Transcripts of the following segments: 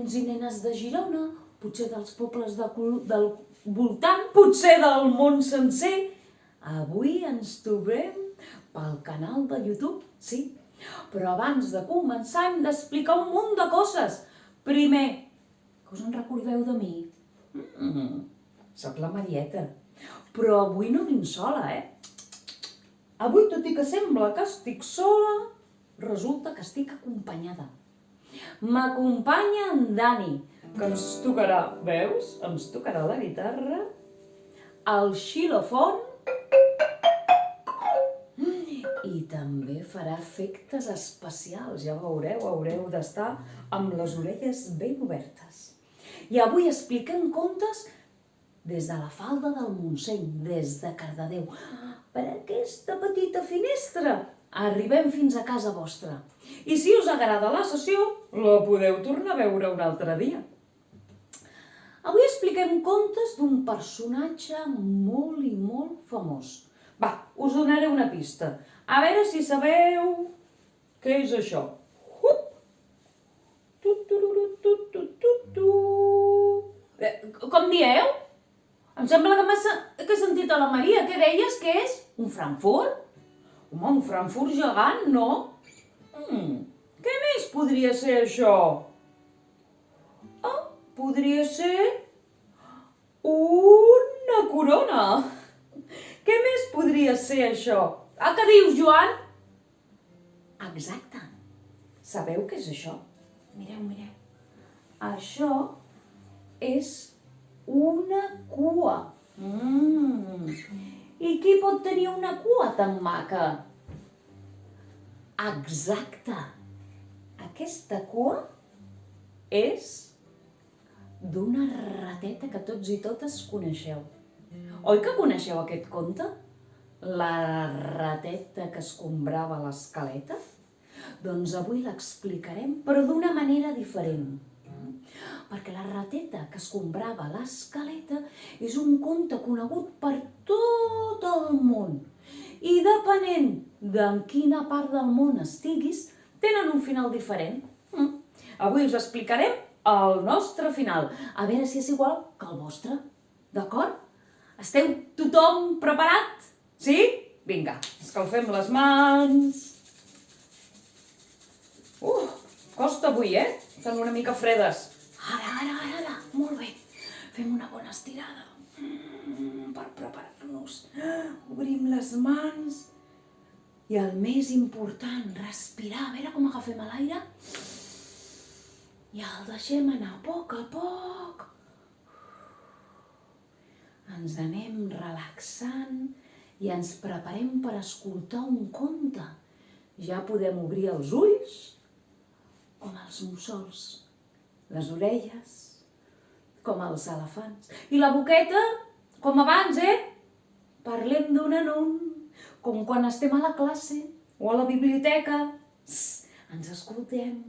nens i nenes de Girona, potser dels pobles del voltant, potser del món sencer. Avui ens trobem pel canal de YouTube, sí. Però abans de començar hem d'explicar un munt de coses. Primer, que us en recordeu de mi? Soc la Marieta. Però avui no vinc sola, Avui, tot i que sembla que estic sola, resulta que estic acompanyada. M'acompanya en Dani, que ens tocarà, veus? Ens tocarà la guitarra, el xilòfon i també farà efectes especials, ja veureu, haureu d'estar amb les orelles ben obertes. I avui expliquem contes des de la falda del Montseny, des de Cardedeu. Per aquesta petita finestra arribem fins a casa vostra. I si us agrada la sessió, la podeu tornar a veure un altre dia. Avui expliquem contes d'un personatge molt i molt famós. Va, us donaré una pista. A veure si sabeu què és això. Com dieu? Em sembla que he sentit a la Maria. Què deies que és? Un Frankfurt? Home, un Frankfurt gegant, no? Què més podria ser això? Podria ser una corona. Què més podria ser això? Què dius, Joan? Exacte. Sabeu què és això? Mireu, mireu. Això és una cua. I qui pot tenir una cua tan maca? Exacte. Aquesta cua és d'una rateta que tots i totes coneixeu. Oi que coneixeu aquest conte? La rateta que escombrava l'escaleta? Doncs avui l'explicarem, però d'una manera diferent. Perquè la rateta que escombrava l'escaleta és un conte conegut per tot el món. I depenent d'en quina part del món estiguis, tenen un final diferent. Avui us explicarem el nostre final, a veure si és igual que el vostre. D'acord? Esteu tothom preparat? Sí? Vinga, escalfem les mans. Costa avui, Estan una mica fredes. Ara, molt bé. Fem una bona estirada per preparar-nos. Obrim les mans i el més important, respirar. A veure com agafem l'aire i el deixem anar a poc. Ens anem relaxant i ens preparem per escoltar un conte. Ja podem obrir els ulls com els mussols, les orelles com els elefants i la boqueta com abans, Parlem d'un en un, com quan estem a la classe o a la biblioteca. Ens escoltem.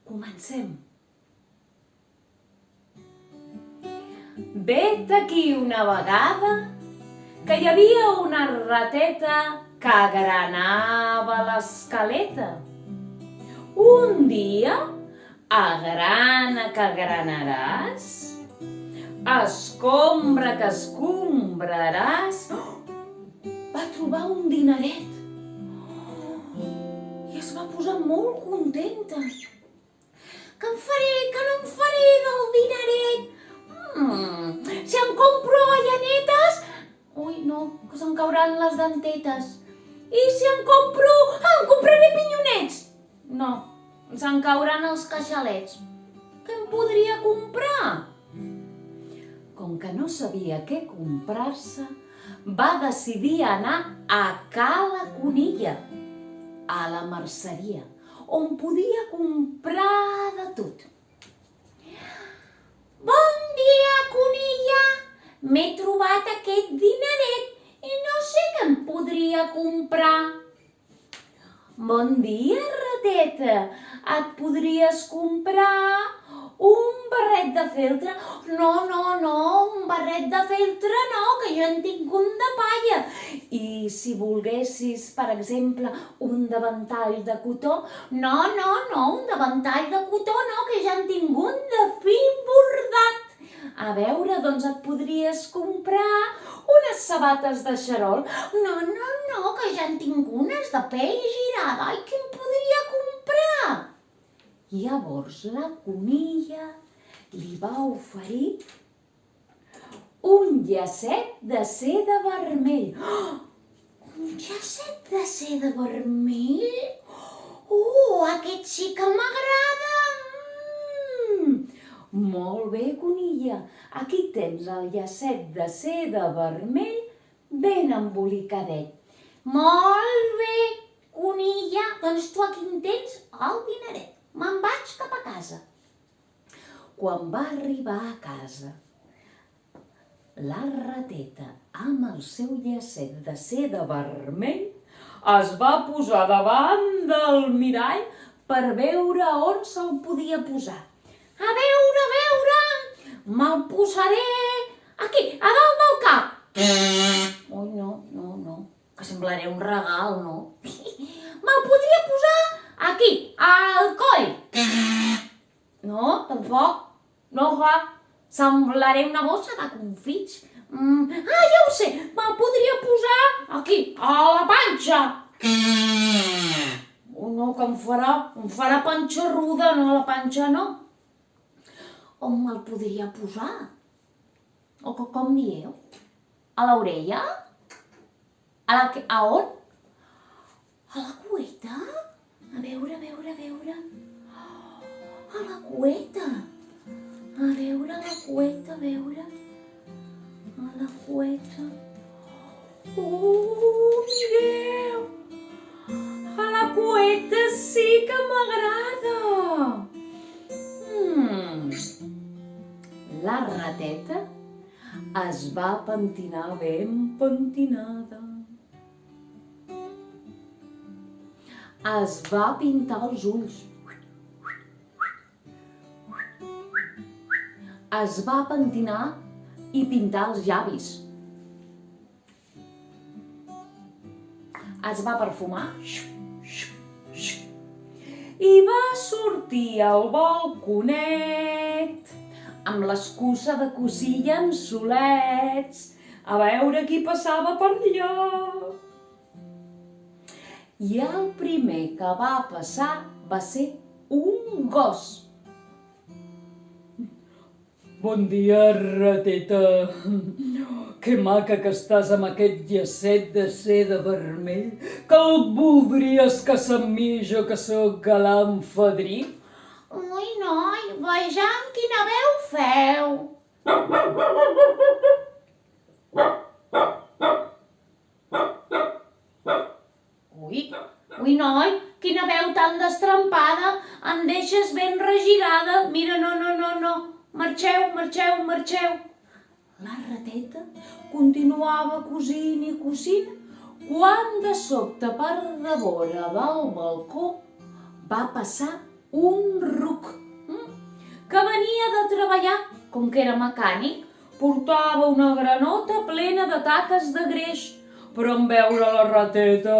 Comencem. Vet aquí una vegada que hi havia una rateta que agranava l'escaleta. Un dia, agrana que agranaràs, escombra que escombraràs, va trobar un dineret i es va posar molt contenta. Què en faré, què no en faré del dineret? Si em compro avellanetes, no, que se'm cauran les dentetes. I si em compraré pinyonets? No, se'm cauran els queixalets. Què em podria comprar? Com que no sabia què comprar-se, va decidir anar a Ca la Conilla, a la merceria, on podia comprar de tot. Bon dia, Conilla! M'he trobat aquest dineret i no sé què em podria comprar. Bon dia, rateta! Et podries comprar un barret de feltre? No, un barret de feltre no, que jo en tinc un de palla. I si volguessis, per exemple, un davantall de cotó... No, un davantall de cotó no, que ja en tinc un de fil bordat. A veure, doncs et podries comprar unes sabates de xarol. No, que ja en tinc unes de pell girada. Ai, què em podria comprar? Llavors la conilla li va oferir un llacet de seda vermell. Un llacet de seda vermell? Aquest sí que m'agrada! Molt bé, conilla. Aquí tens el llacet de seda vermell ben embolicadet. Molt bé, conilla. Doncs tu aquí en tens el dineret. Me'n vaig cap a casa. Quan va arribar a casa, la rateta, amb el seu llacet de seda vermell, es va posar davant del mirall per veure on se'l podia posar. A veure, me'l posaré aquí, a dalt del cap. Ui, no, que semblaré un regal, no? Me'l podria posar aquí, al coll. No, tampoc. No, semblaré una bossa de confits. Ja ho sé, me'l podria posar aquí, a la panxa. No, que em farà panxarruda, no, a la panxa no. On me'l podria posar? O com dieu? A l'orella? A on? A la cueta? A veure. A la cueta. A veure la cueta, a veure. A la cueta. Mireu! A la cueta sí que m'agrada! La rateta es va pentinar ben pentinada. Es va pintar els ulls. Es va pentinar i pintar els llavis. Es va perfumar i va sortir al balconet amb l'excusa de cosir llençolets a veure qui passava per allà. I el primer que va passar va ser un gos. Bon dia, rateta. Que maca que estàs amb aquest llacet de seda vermell, que el voldries casar amb mi, jo que sóc galant fadrí? Ui, noi, vejam quina veu feu. Ui, noi, quina veu tan destrempada, em deixes ben regirada. Mira, no. Marxeu. La rateta continuava cosint i cosint quan de sobte per devora del balcó va passar un ruc que venia de treballar, com que era mecànic, portava una granota plena de taques de greix, però en veure la rateta,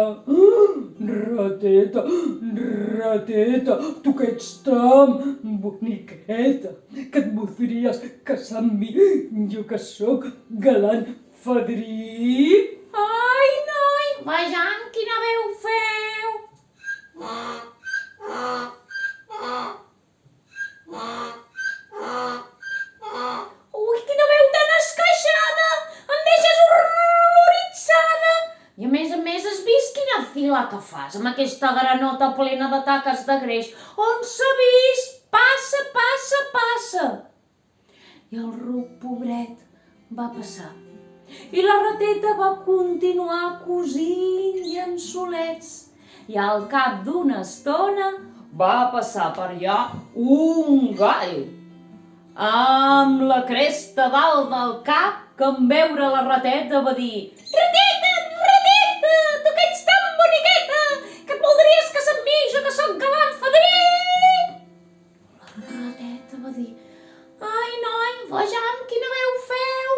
rateta, tu que ets tan boniqueta, que et voldries casar amb mi, jo que sóc galant fadrí. Ai, noi, vejam quina veu feu. Ui, quina veu tan esqueixada, em deixes horroritzada. I a més has vist quina fila que fas amb aquesta granota plena de taques de greix. On s'ha vist? Passa. I el ruc, pobret, va passar. I la rateta va continuar cosint llençolets. I al cap d'una estona va passar per allà un gall amb la cresta dalt del cap, que en veure la rateta va dir: Rateta, tu que ets tan boniqueta, que et voldries casar amb mi, jo que sóc galant fadrí. La rateta va dir: ai, noi, vejam quina veu feu.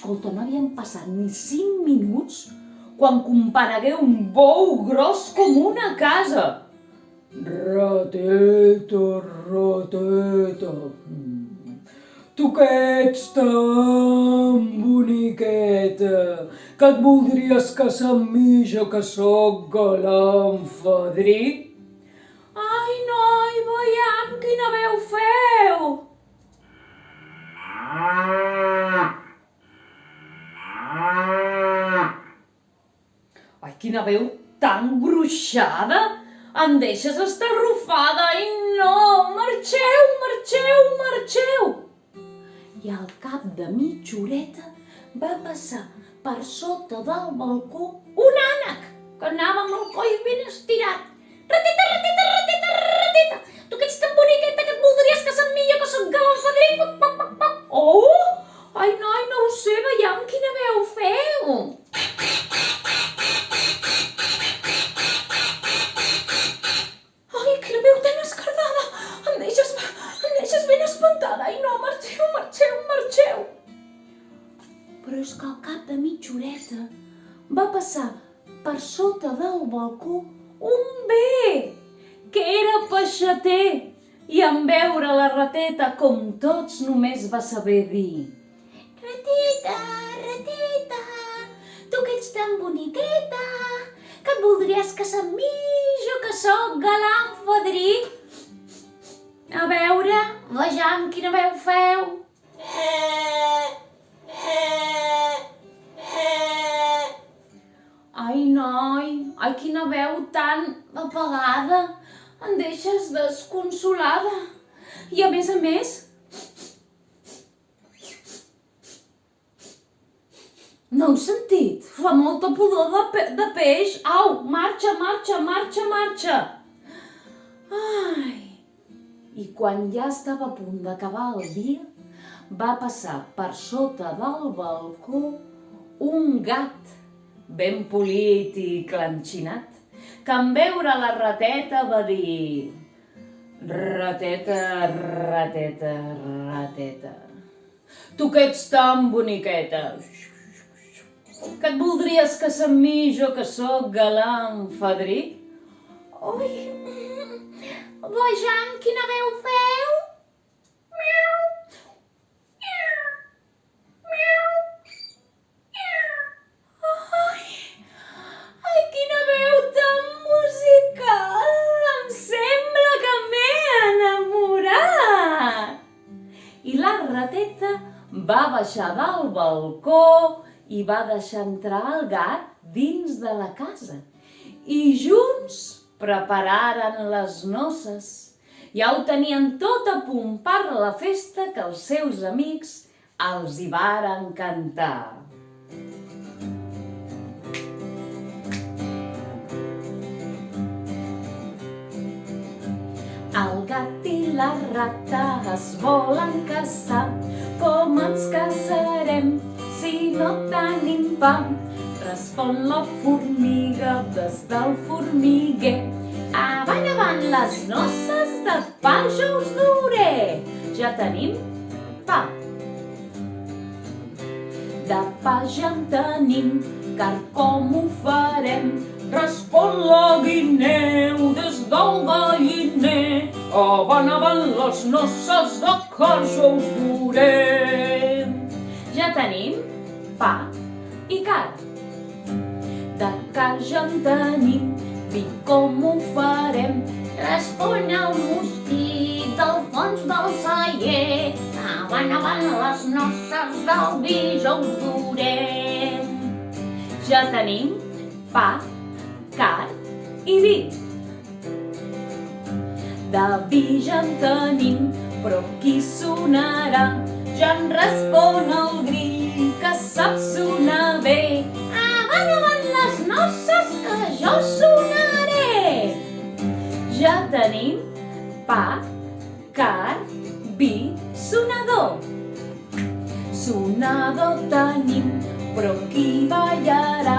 Escolta, no havien passat ni 5 minuts quan comparegué un bou gros com una casa. Rateta, rateta, tu que ets tan boniqueta, que et voldries casar amb mi, jo que sóc galant fadrí? Ai, noi, veiem quina veu feu! Ai, quina veu tan gruixada! Em deixes estar arrufada? Ai, no! Marxeu, marxeu, marxeu! I al cap de mitja horeta va passar per sota del balcó un ànec que anava amb el coll ben estirat. Rateta, rateta, rateta, rateta! Tu que ets tan boniqueta que et voldries casar amb mi, jo que sóc galant fadrí! Oh! Ai, noi, no ho sé, veiem quina veu feu! Ai, quina veu tan escardada! Em deixes ben espantada! Ai, no, marxeu, marxeu, marxeu! Però és que al cap de mitja horeta va passar per sota del balcó un bé, que era peixater, i en veure la rateta, com tots, només va saber dir: Rateta, rateta, tu que ets tan boniqueta, que et voldries casar amb mi, jo que sóc galant fadrí. A veure, vejam quina veu feu. Ai, noi, ai, quina veu tan apagada. Em deixes desconsolada. I a més, no heu sentit? Fa molta pudor de peix. Au, marxa, marxa, marxa, marxa. Ai. I quan ja estava a punt d'acabar el dia, va passar per sota del balcó un gat ben polit i clanxinat, que en veure la rateta va dir: Rateta, rateta, rateta, tu que ets tan boniqueta, que et voldries casar amb mi, jo que sóc galant fadrí? Ui, vejam quina veu feu. Miau, miau, miau, miau. Ai, quina veu tan musical! Em sembla que m'he enamorat! I la rateta va baixar del balcó i va deixar entrar el gat dins de la casa. I junts prepararen les noces. Ja ho tenien tot a punt per la festa que els seus amics els hi varen cantar. El gat i la rata es volen casar. Com ens casarem si no tenim pa? Respon la formiga des del formiguer. Avant, avant, les noces de pa jo us duré. Ja tenim pa. De pa ja en tenim, car com ho farem? Respon la guineu des del galliner. Avant, avant, les noces de pa jo us duré. Ja tenim pa i carn. De carn ja en tenim, i com ho farem? Respon el mosquit del fons del celler. Avant, avant, les noces del vi jo us durem. Ja tenim pa, carn i vi. De vi ja en tenim, però qui sonarà? Ja en respon el grill que sap sonar bé. Avant, avant, les noces que jo sonaré. Ja tenim pa, carn, vi, sonador. Sonador tenim, però qui ballarà?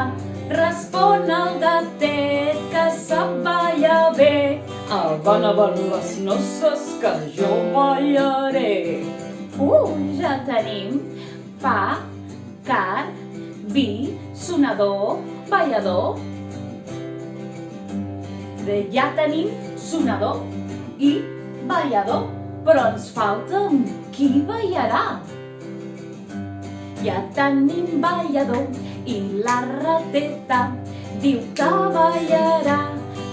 Respon el gatet que sap ballar bé. Avant, avant, les noces que jo ballaré. Ja tenim pa, car, vi, sonador, ballador. Ja tenim sonador i ballador, però ens falta qui ballarà. Ja tenim ballador i la rateta diu que ballarà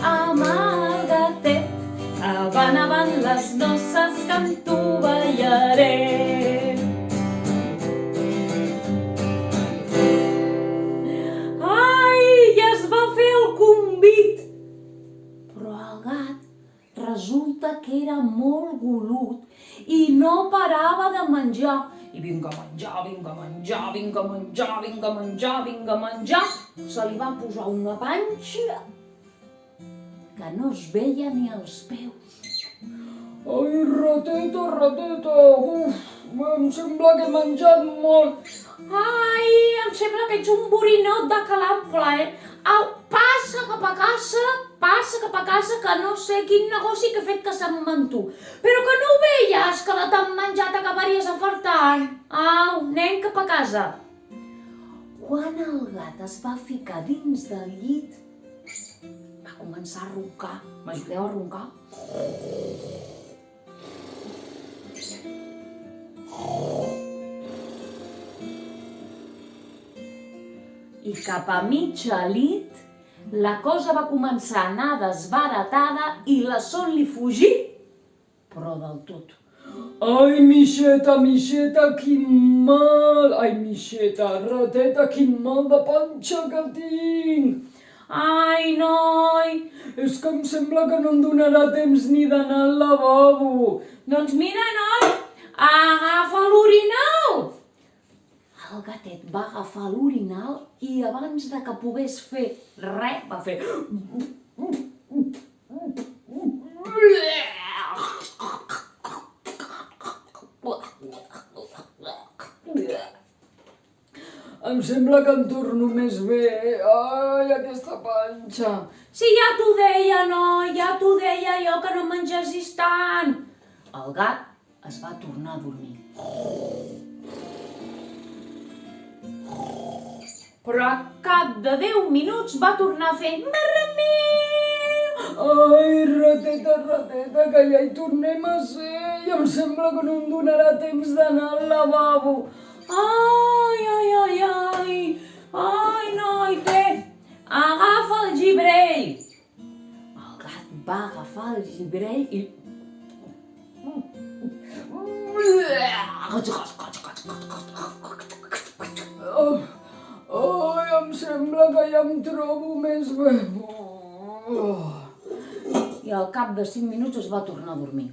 amb el gatet. Avant, avant les noces que amb tu ballaré. Ai, ja es va fer el convit! Però el gat resulta que era molt golut i no parava de menjar. I vinga a menjar, vinga a menjar, vinga a menjar, vinga a menjar, vinga a menjar. Se li va posar una panxa que no es veia ni els peus. Ai, rateta, rateta, em sembla que he menjat molt. Ai, em sembla que ets un borinot de calample, Au, passa cap a casa, que no sé quin negoci que he fet que se'm mantu. Però que no ho veies, que de tant menjar t'acabaries afartant. Au, anem cap a casa. Quan el gat es va ficar dins del llit, va començar a roncar. M'ajudeu a roncar? I cap a mitja nit, la cosa va començar a anar desbaratada i la son li fugí, però del tot. Ai, Mixeta, Mixeta, quin mal! Ai, Mixeta, rateta, quin mal de panxa que tinc! Ai, noi, és que em sembla que no em donarà temps ni d'anar al lavabo. Doncs mira, noi, agafa l'orinal! El gatet va agafar l'orinal i abans de que pogués fer res, va fer... Em sembla que em torno més bé. Ai, aquesta panxa. Sí, ja t'ho deia, noi, ja t'ho deia jo que no mengessis tant. El gat es va tornar a dormir. Però a cap de 10 minuts va tornar a fer marra meu! Ai, rateta, rateta, que ja hi tornem a ser i em sembla que no em donarà temps d'anar al lavabo. Ai, ai, ai, ai, ai, noi, té, agafa el gibrell. El gat va agafar el gibrell i... Ai, em sembla que ja em trobo més bé. I al cap de 5 minuts es va tornar a dormir.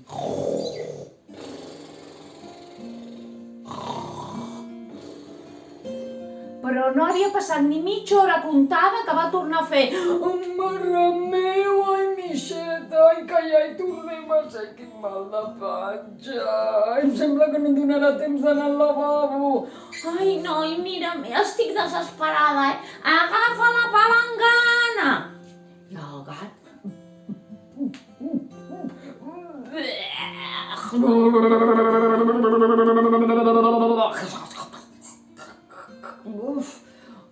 Però no havia passat ni mitja hora comptada que va tornar a fer mare meu, ai, Mixeta, ai, que ja hi tornem a ser, quin mal de panxa. Em sembla que no em donarà temps d'anar al lavabo. Ai, noi, mira, estic desesperada, Agafa la palangana. I el gat... Uf,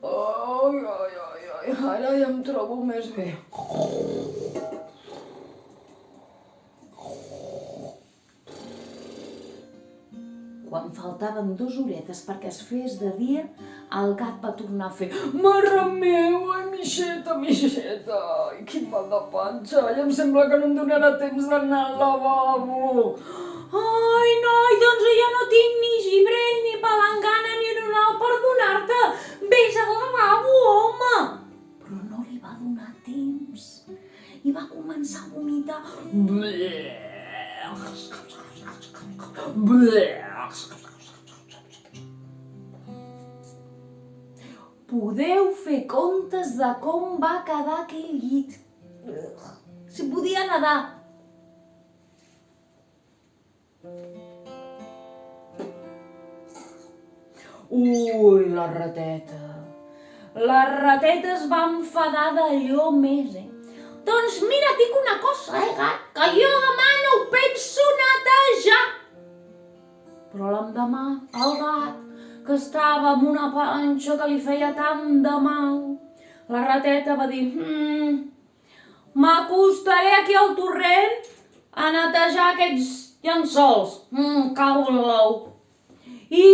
ai, ai, ai, ai, ara ja em trobo més bé. Quan faltaven 2 horetes perquè es fes de dia, el gat va tornar a fer mare meu, ai, Mixeta, Mixeta, ai, quin mal de panxa, i em sembla que no em donarà temps d'anar al lavabo. Ai, noi, doncs ja no tinc ni gibrell, ni palangana, ni orinal per donar-te. Vés al lavabo, home! Però no li va donar temps i va començar a vomitar. Podeu fer comptes de com va quedar aquell llit. Si podia nedar. Ui, la rateta. La rateta es va enfadar d'allò més, Doncs mira, et dic una cosa, gat, que jo demà no ho penso netejar. Però l'endemà, el gat, que estava amb una panxa que li feia tant de mal. La rateta va dir, m'acostaré aquí al torrent a netejar aquests llençols. Cau en l'ou. I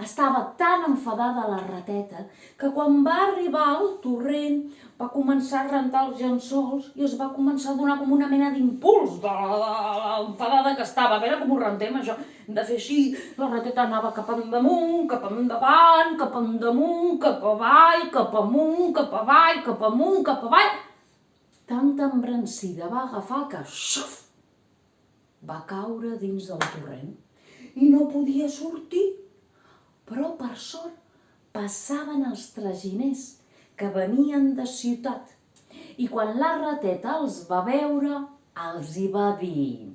estava tan enfadada la rateta que quan va arribar al torrent va començar a rentar els llençols i es va començar a donar com una mena d'impuls de l'enfadada que estava. A veure com ho rentem, això. Hem de fer així. La rateta anava cap endamunt, cap endavant, cap endamunt, cap avall, cap amunt, cap avall, cap amunt, cap avall. Tanta embrancida va agafar que va caure dins del torrent i no podia sortir. Però per sort passaven els traginers que venien de ciutat i quan la rateta els va veure els hi va dir: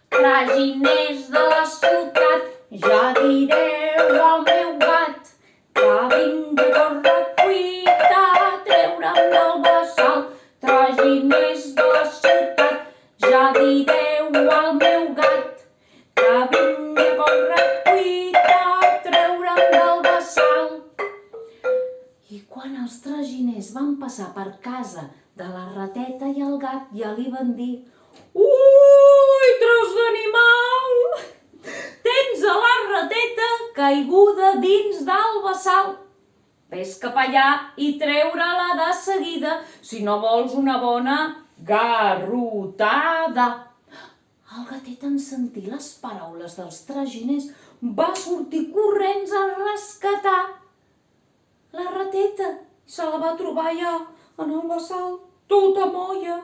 traginers de la ciutat, ja direu al meu gat que vingui a correcuita a treure'm del bassal. Traginers de la ciutat, ja direu al meu gat que vingui a correcuita a treure'm del bassal. I quan els traginers van passar per casa de la rateta i el gat ja li van dir: ui, tros d'animal! Tens a la rateta caiguda dins del bassal. Ves cap allà i treure-la de seguida si no vols una bona garrotada. El gatet, en sentir les paraules dels traginers, va sortir corrents a rescatar la rateta i se la va trobar allà en el bassal, tota molla.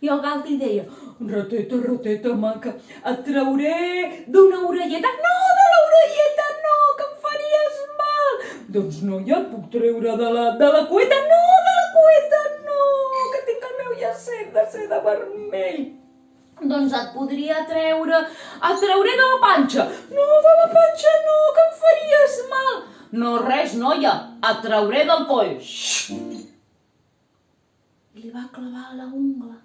I el gat li deia: rateta, rateta maca, et trauré d'una orelleta. No, de l'orelleta no, que em faries mal. Doncs no, ja et puc treure de la cueta. No, de la cueta no, que tinc el meu llacet de seda vermell. Doncs et podria treure, et trauré de la panxa. No, de la panxa no, que em faries mal. No res, noia, et trauré del coll. I li va clavar la ungla.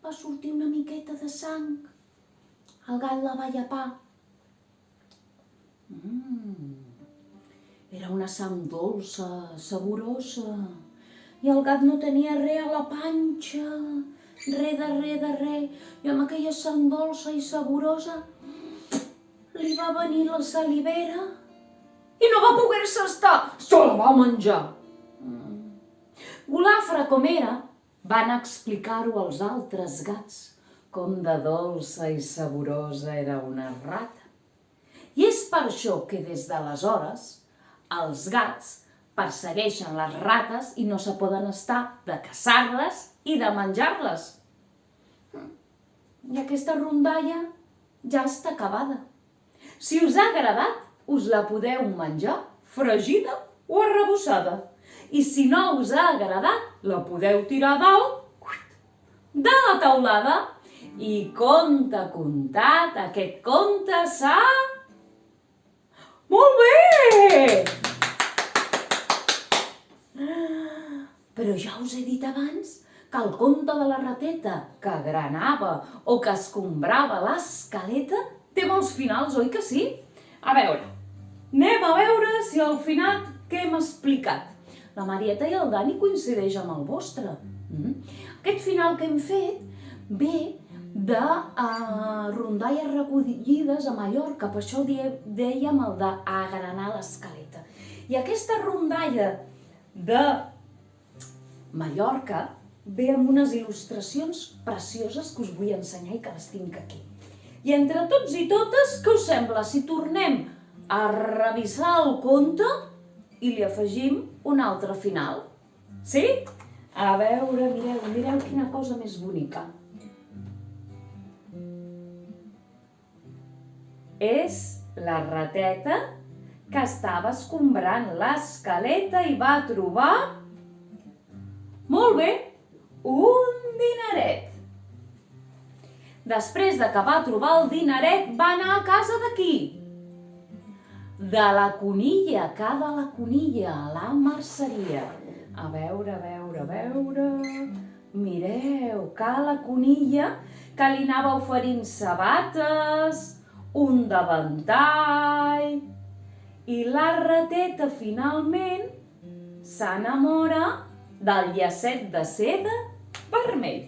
Va sortir una miqueta de sang. El gat la va llepar. Era una sang dolça, saborosa. I el gat no tenia res a la panxa. Re de re de re. I amb aquella sang dolça i saborosa li va venir la salivera i no va poder-se estar. Se la va menjar. Golafre com era, van explicar-ho als altres gats, com de dolça i saborosa era una rata. I és per això que des d'aleshores els gats persegueixen les rates i no se poden estar de caçar-les i de menjar-les. I aquesta rondalla ja està acabada. Si us ha agradat, us la podeu menjar fregida o arrebossada. I si no us ha agradat, la podeu tirar dalt de la teulada. I conte contat, aquest conte s'ha... Molt bé! Però ja us he dit abans que el conte de la rateta que granava o que escombrava l'escaleta té molts finals, oi que sí? A veure, anem a veure si al final què hem explicat. La Marieta i el Dani coincideix amb el vostre. Aquest final que hem fet ve de rondalles recollides a Mallorca, per això dèiem el d'agranar l'escaleta. I aquesta rondalla de Mallorca ve amb unes il·lustracions precioses que us vull ensenyar i que les tinc aquí. I entre tots i totes, què us sembla si tornem a revisar el conte i li afegim un altre final? Sí? A veure, mireu quina cosa més bonica. És la rateta que estava escombrant l'escaleta i va trobar... Molt bé, un dineret. Després que va trobar el dineret, va anar a casa de qui? De la conilla, cada la conilla, a la merceria. A veure... Mireu, que la conilla que li anava oferint sabates, un davantall i la rateta finalment s'enamora del llacet de seda vermell.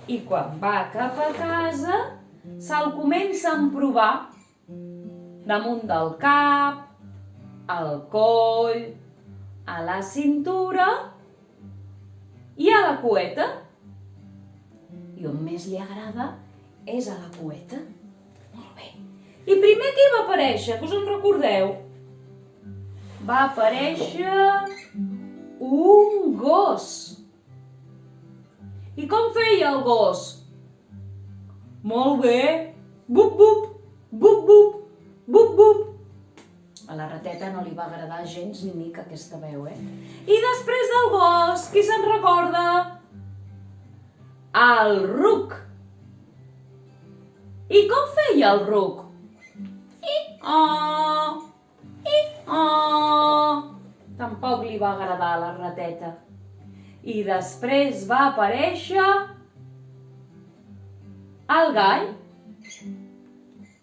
I quan va cap a casa se'l comença a emprovar damunt del cap, al coll, a la cintura i a la cueta. I on més li agrada és a la cueta. Molt bé. I primer qui va aparèixer? Que us en recordeu? Va aparèixer un gos. I com feia el gos? Molt bé. Bup, bup, bup, bup, bup, bup. A la rateta no li va agradar gens ni mica aquesta veu, I després del gos, qui se'n recorda? El ruc. I com feia el ruc? I-oh, i-oh. Tampoc li va agradar a la rateta. I després va aparèixer el gall.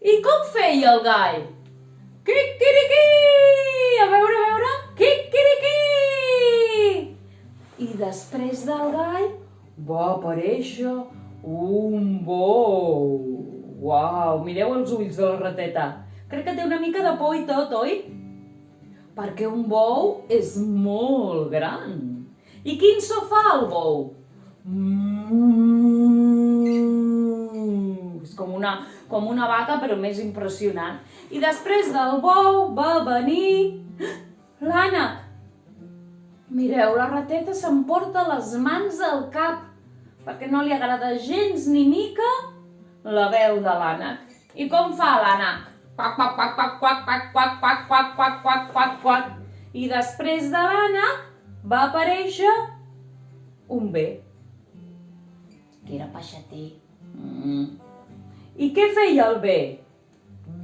I com feia el gall? Quiquiriquí! A veure, quiquiriquí! I després del gall va aparèixer un bou. Uau, mireu els ulls de la rateta. Crec que té una mica de por i tot, oi? Perquè un bou és molt gran. I quin so fa el bou? És com una vaca, però més impressionant. I després del bou va venir l'ànec. Mireu, la rateta s'emporta les mans al cap, perquè no li agrada gens ni mica la veu de l'ànec. I com fa l'ànec? Quac, quac, quac, quac, quac, quac, quac, quac, quac, quac, quac, quac, quac. I després de l'ànec va aparèixer un bé, que era peixater. I què feia el bé?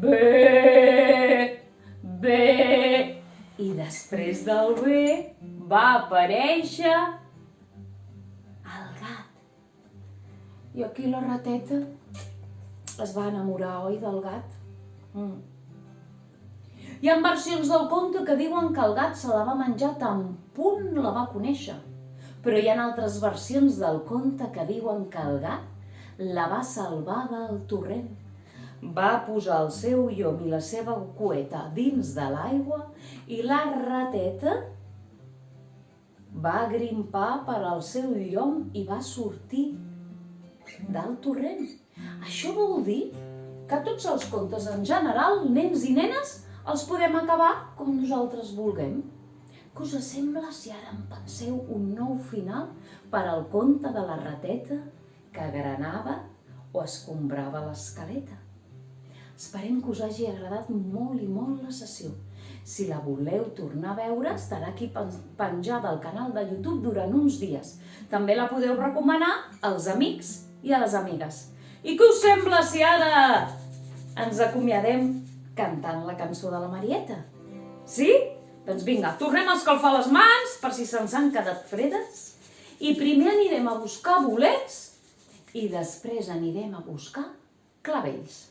Bé, bé. I després del bé va aparèixer el gat. I aquí la rateta es va enamorar, oi, del gat? Hi ha versions del conte que diuen que el gat se la va menjar tan punt la va conèixer. Però hi ha altres versions del conte que diuen que el gat la va salvar del torrent. Va posar el seu llom i la seva cueta dins de l'aigua i la rateta va grimpar per al seu llom i va sortir del torrent. Això vol dir que tots els contes en general, nens i nenes, els podem acabar com nosaltres vulguem. Què us sembla si ara en penseu un nou final per al conte de la rateta que granava o escombrava l'escaleta? Esperem que us hagi agradat molt i molt la sessió. Si la voleu tornar a veure, estarà aquí penjada al canal de YouTube durant uns dies. També la podeu recomanar als amics i a les amigues. I què us sembla si ara ens acomiadem cantant la cançó de la Marieta? Sí? Doncs vinga, tornem a escalfar les mans per si se'ns han quedat fredes. I primer anirem a buscar bolets i després anirem a buscar clavells.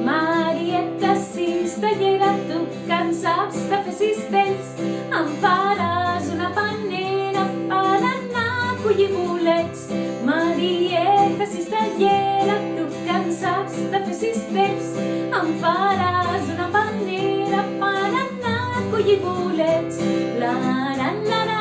Marieta cistellera, tu que en saps de fer cistells, em faràs una panera per anar a collir bolets. Marieta cistellera, tu que en saps de fer cistells, em faràs una panera per anar a collir bolets. La, la, la, la.